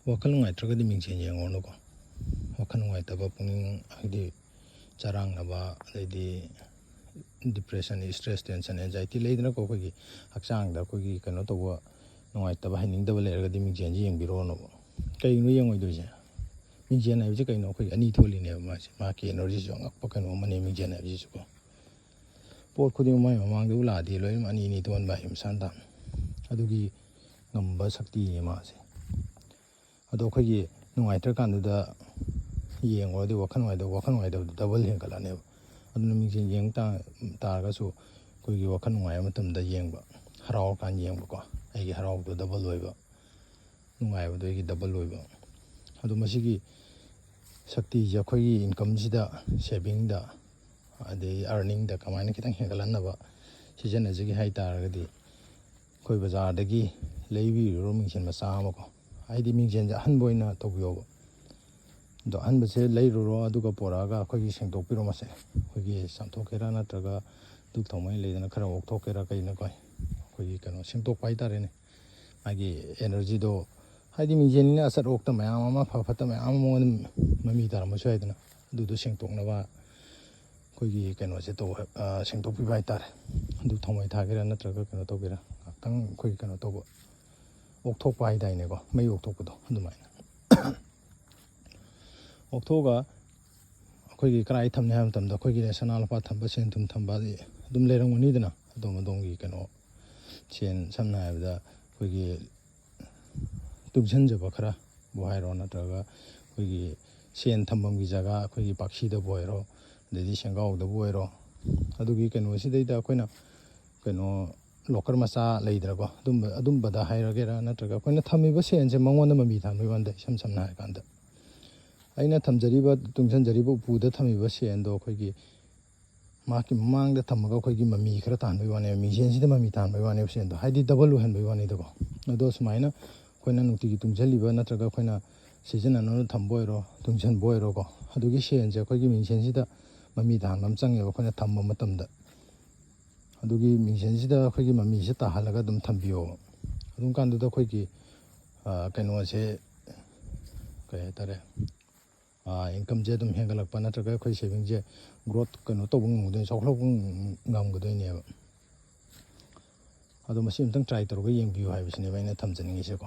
ꯋꯥꯈꯜ ꯅꯨꯡꯉꯥꯏꯇ꯭ꯔꯒꯗꯤ ꯃꯤꯡꯁꯦꯟ ꯌꯦꯡꯉꯨꯔꯅꯨꯀꯣ. ꯋꯥꯈꯜ ꯅꯨꯡꯉꯥꯏꯇꯕ ꯄꯨꯛꯅꯤꯡ ꯍꯥꯏꯗꯤ ꯆꯔꯥꯡꯅꯕ ꯑꯗꯩꯗꯤ ꯗꯤꯄ꯭ꯔꯦꯁꯟ ꯁ꯭ꯇ꯭ꯔꯦꯁ ꯇꯦꯟꯁꯟ ꯑꯦꯟꯖꯥꯏꯇꯤ ꯂꯩꯗꯅꯀꯣ ꯑꯩꯈꯣꯏꯒꯤ ꯍꯛꯆꯥꯡꯗ ꯑꯩꯈꯣꯏꯒꯤ ꯀꯩꯅꯣ ꯇꯧꯕ ꯅꯨꯡꯉꯥꯏꯇꯕ ꯍꯩꯅꯤꯡꯗꯕ ꯂꯩꯔꯒꯗꯤ ꯃꯤꯡꯁꯦꯟꯁꯤ ꯌꯦꯡꯕꯤꯔꯣꯅꯣꯕ. ꯀꯩꯒꯤꯅꯣ ꯌꯦꯡꯉꯣꯏꯗꯣꯏꯁꯦ? ꯃꯤꯡꯁꯦꯟ ꯍꯥꯏꯕꯁꯤ ꯀꯩꯅꯣ ꯑꯩꯈꯣꯏꯒꯤ ꯑꯅꯤ ꯊꯣꯛꯂꯤꯅꯦꯕ ꯃꯥꯁꯦ. ꯃꯥꯒꯤ ꯑꯦꯅꯔꯖꯤꯁꯨ ꯑꯉꯛꯄ ꯀꯩꯅꯣ ꯑꯃꯅꯦ ꯃꯤꯡꯁꯦꯟ ꯍꯥꯏꯕꯁꯤꯁꯨꯀꯣ. ꯄꯣꯠ ꯈꯨꯗꯤꯡꯃꯛ ꯃꯥꯒꯤ ꯃꯃꯥꯡꯗꯕꯨ ꯂꯥꯛꯑꯗꯤ ꯂꯣꯏꯅꯃꯛ ꯑꯅꯤ ꯑꯅꯤ ꯊꯣꯛꯍꯟꯕ ꯍꯥꯏ ꯃꯁꯥꯅ ꯇꯥꯕꯅꯤ. ꯑꯗꯨꯒꯤ ꯉꯝꯕ ꯁꯛꯇꯤꯅꯦ ꯃꯥꯁꯦ. ꯑꯗꯣ ꯑꯩꯈꯣꯏꯒꯤ ꯅꯨꯡꯉꯥꯏꯇ꯭ꯔꯀꯥꯟꯗꯨꯗ ꯌꯦꯡꯉꯨꯔꯗꯤ ꯋꯥꯈꯜ ꯅꯨꯡꯉꯥꯏꯇꯕꯗꯨ ꯗꯕꯜ ꯍꯦꯟꯒꯠꯂꯅꯦꯕ. ꯑꯗꯨꯅ ꯃꯤꯡꯁꯦꯟ ꯌꯦꯡ ꯇꯥꯔꯒꯁꯨ ꯑꯩꯈꯣꯏꯒꯤ ꯋꯥꯈꯜ ꯅꯨꯡꯉꯥꯏꯕ ꯃꯇꯝꯗ ꯌꯦꯡꯕ, ꯍꯔꯥꯎꯔꯀꯥꯟꯗ ꯌꯦꯡꯕꯀꯣ. ꯑꯩꯒꯤ ꯍꯔꯥꯎꯕꯗꯣ ꯗꯕꯜ ꯑꯣꯏꯕ, ꯅꯨꯡꯉꯥꯏꯕꯗꯣ ꯑꯩꯒꯤ ꯗꯕꯜ ꯑꯣꯏꯕ. ꯑꯗꯣ ꯃꯁꯤꯒꯤ ꯁꯛꯇꯤꯁꯦ ꯑꯩꯈꯣꯏꯒꯤ ꯏꯟꯀꯝꯁꯤꯗ, ꯁꯦꯚꯤꯡꯗ, ꯑꯗꯩ ꯑꯔꯅꯤꯡꯗ ꯀꯃꯥꯏꯅ ꯈꯤꯇꯪ ꯍꯦꯟꯒꯠꯍꯟꯅꯕ ꯁꯤꯖꯤꯟꯅꯖꯒꯦ ꯍꯥꯏ ꯇꯥꯔꯒꯗꯤ ꯑꯩꯈꯣꯏ ꯕꯖꯥꯔꯗꯒꯤ ꯂꯩꯕꯤꯔꯨꯔꯣ ꯃꯤꯡꯁꯦꯟ ꯃꯆꯥ ꯑꯃꯀꯣ. ꯍꯥꯏꯗꯤ ꯃꯤꯡꯁꯦꯟꯁꯦ ꯑꯍꯟꯕ ꯑꯣꯏꯅ ꯇꯧꯕꯤꯌꯣꯕ. ꯑꯗꯣ ꯑꯍꯟꯕꯁꯦ ꯂꯩꯔꯨꯔꯣ, ꯑꯗꯨꯒ ꯄꯣꯔꯛꯑꯒ ꯑꯩꯈꯣꯏꯒꯤ ꯁꯦꯡꯗꯣꯛꯄꯤꯔꯣ ꯃꯁꯦ. ꯑꯩꯈꯣꯏꯒꯤ ꯆꯥꯝꯊꯣꯛꯀꯦꯔꯥ ꯅꯠꯇ꯭ꯔꯒ ꯙꯨꯞ ꯊꯥꯎꯃꯩ ꯂꯩꯗꯅ ꯈꯔ ꯑꯣꯛꯊꯣꯛꯀꯦꯔꯥ ꯀꯩꯅꯣꯀꯣ. ꯑꯩꯈꯣꯏꯒꯤ ꯀꯩꯅꯣ ꯁꯦꯡꯗꯣꯛꯄ ꯍꯥꯏꯇꯥꯔꯦꯅꯦ. ꯃꯥꯒꯤ ꯑꯦꯅꯔꯖꯤꯗꯣ, ꯍꯥꯏꯗꯤ ꯃꯤꯡꯁꯦꯟꯅꯤꯅ ꯑꯆꯠ ꯑꯣꯛꯇ ꯃꯌꯥꯝ ꯑꯃ ꯐꯠꯇ ꯃꯌꯥꯝ ꯑꯃ ꯃꯉꯣꯟꯗ ꯃꯃꯤ ꯇꯥꯔꯝꯕꯁꯨ ꯌꯥꯏꯗꯅ. ꯑꯗꯨꯗꯣ ꯁꯦꯡꯇꯣꯛꯅꯕ ꯑꯩꯈꯣꯏꯒꯤ ꯀꯩꯅꯣꯁꯦ ꯁꯦꯡꯗꯣꯛꯄꯤꯕ ꯍꯥꯏꯇꯥꯔꯦ. ꯙꯨꯞ ꯊꯥꯎꯃꯩ ꯊꯥꯒꯦꯔꯥ ꯅꯠꯇ꯭ꯔꯒ ꯀꯩꯅꯣ ꯇꯧꯒꯦꯔꯥ, ꯉꯥꯛꯇꯪ ꯑꯩꯈꯣꯏꯒꯤ ꯀꯩꯅꯣ ꯇꯧꯕ, ꯑꯣꯛꯊꯣꯛꯄ ꯍꯥꯏꯇꯥꯔꯦꯅꯦꯀꯣ. ꯃꯩ ꯑꯣꯛꯊꯣꯛꯄꯗꯣ ꯑꯗꯨꯃꯥꯏꯅ ꯑꯣꯛꯊꯣꯛꯑꯒ ꯑꯩꯈꯣꯏꯒꯤ ꯀꯗꯥꯏ ꯊꯝꯅꯤ ꯍꯥꯏꯕ ꯃꯇꯝꯗ ꯑꯩꯈꯣꯏꯒꯤ ꯁꯅꯥ ꯂꯨꯄꯥ ꯊꯝꯕ, ꯁꯦꯟ ꯊꯨꯝ ꯊꯝꯕ ꯑꯗꯨꯝ ꯂꯩꯔꯝꯒꯅꯤꯗꯅ. ꯑꯗꯣꯝ ꯑꯗꯣꯝꯒꯤ ꯀꯩꯅꯣ ꯁꯦꯟ, ꯁꯝꯅ ꯍꯥꯏꯔꯕꯗ ꯑꯩꯈꯣꯏꯒꯤ ꯇꯨꯡꯁꯤꯟꯖꯕ ꯈꯔꯕꯨ ꯍꯥꯏꯔꯣ, ꯅꯠꯇ꯭ꯔꯒ ꯑꯩꯈꯣꯏꯒꯤ ꯁꯦꯟ ꯊꯝꯐꯝꯒꯤ ꯖꯒꯥ ꯑꯩꯈꯣꯏꯒꯤ ꯄꯥꯛꯁꯤꯗꯕꯨ ꯑꯣꯏꯔꯣ, ꯑꯗꯩꯗꯤ ꯁꯦꯡꯒꯥꯎꯗꯕꯨ ꯑꯣꯏꯔꯣ. ꯑꯗꯨꯒꯤ ꯀꯩꯅꯣꯁꯤꯗꯩꯗ ꯑꯩꯈꯣꯏꯅ ꯀꯩꯅꯣ ꯂꯣꯀꯔ ꯃꯆꯥ ꯂꯩꯗꯅꯀꯣ. ꯑꯗꯨꯝꯕꯗ ꯍꯥꯏꯔꯒꯦꯔꯥ, ꯅꯠꯇ꯭ꯔꯒ ꯑꯩꯈꯣꯏꯅ ꯊꯝꯃꯤꯕ ꯁꯦꯟꯁꯦ ꯃꯉꯣꯟꯗ ꯃꯃꯤ ꯊꯥꯟꯕꯒꯤ ꯋꯥꯅꯤꯗ. ꯏꯁꯝ ꯁꯝꯅ ꯍꯥꯏꯔꯀꯥꯟꯗ ꯑꯩꯅ ꯊꯝꯖꯔꯤꯕ, ꯇꯨꯡꯁꯤꯟꯖꯔꯤꯕ ꯎꯄꯨꯗ ꯊꯝꯃꯤꯕ ꯁꯦꯟꯗꯣ ꯑꯩꯈꯣꯏꯒꯤ ꯃꯍꯥꯛꯀꯤ ꯃꯃꯥꯡꯗ ꯊꯝꯃꯒ ꯑꯩꯈꯣꯏꯒꯤ ꯃꯃꯤ ꯈꯔ ꯇꯥꯟꯕꯒꯤ ꯋꯥꯅꯦꯕ. ꯃꯤꯡꯁꯦꯟꯁꯤꯗ ꯃꯃꯤ ꯇꯥꯟꯕꯒꯤ ꯋꯥꯅꯦꯕ ꯁꯦꯟꯗꯣ. ꯍꯥꯏꯗꯤ ꯗꯕꯜ ꯑꯣꯏꯍꯟꯕꯒꯤ ꯋꯥꯅꯤꯗꯀꯣ. ꯑꯗꯣ ꯁꯨꯃꯥꯏꯅ ꯑꯩꯈꯣꯏꯅ ꯅꯨꯡꯇꯤꯒꯤ ꯇꯨꯡꯁꯤꯜꯂꯤꯕ, ꯅꯠꯇ꯭ꯔꯒ ꯑꯩꯈꯣꯏꯅ ꯁꯤꯖꯤꯟꯅꯅꯕ ꯊꯝꯕ ꯑꯣꯏꯔꯣ, ꯇꯨꯡꯁꯤꯟꯕ ꯑꯣꯏꯔꯣꯀꯣ. ꯑꯗꯨꯒꯤ ꯁꯦꯟꯁꯦ ꯑꯩꯈꯣꯏꯒꯤ ꯃꯤꯡꯁꯦꯟꯁꯤꯗ ꯃꯃꯤ ꯇꯥꯍꯟꯕ ꯑꯃ ꯆꯪꯉꯦꯕ ꯑꯩꯈꯣꯏꯅ ꯊꯝꯕ ꯃꯇꯝꯗ. ꯑꯗꯨꯒꯤ ꯃꯤꯡꯁꯦꯟꯁꯤꯗ ꯑꯩꯈꯣꯏꯒꯤ ꯃꯃꯤꯁꯦ ꯇꯥꯍꯜꯂꯒ ꯑꯗꯨꯝ ꯊꯝꯕꯤꯌꯣꯕ. ꯑꯗꯨꯝ ꯀꯥꯟꯗꯨꯗ ꯑꯩꯈꯣꯏꯒꯤ ꯀꯩꯅꯣꯁꯦ ꯀꯩ ꯍꯥꯏꯇꯥꯔꯦ, ꯏꯟꯀꯝꯁꯦ ꯑꯗꯨꯝ ꯍꯦꯟꯒꯠꯂꯛꯄ, ꯅꯠꯇ꯭ꯔꯒ ꯑꯩꯈꯣꯏ ꯁꯦꯚꯤꯡꯁꯦ ꯒ꯭ꯔꯣꯠ ꯀꯩꯅꯣ ꯇꯧꯕ ꯉꯝꯒꯗꯣꯏꯅꯤ, ꯆꯥꯎꯈꯠꯂꯛꯄ ꯉꯝꯒꯗꯣꯏꯅꯦꯕ. ꯑꯗꯣ ꯃꯁꯤ ꯑꯃꯨꯛꯇꯪ ꯇ꯭ꯔꯥꯏ ꯇꯧꯔꯒ ꯌꯦꯡꯕꯤꯌꯨ ꯍꯥꯏꯕꯁꯤꯅꯦꯕ ꯑꯩꯅ ꯊꯝꯖꯅꯤꯡꯉꯤꯁꯦꯀꯣ.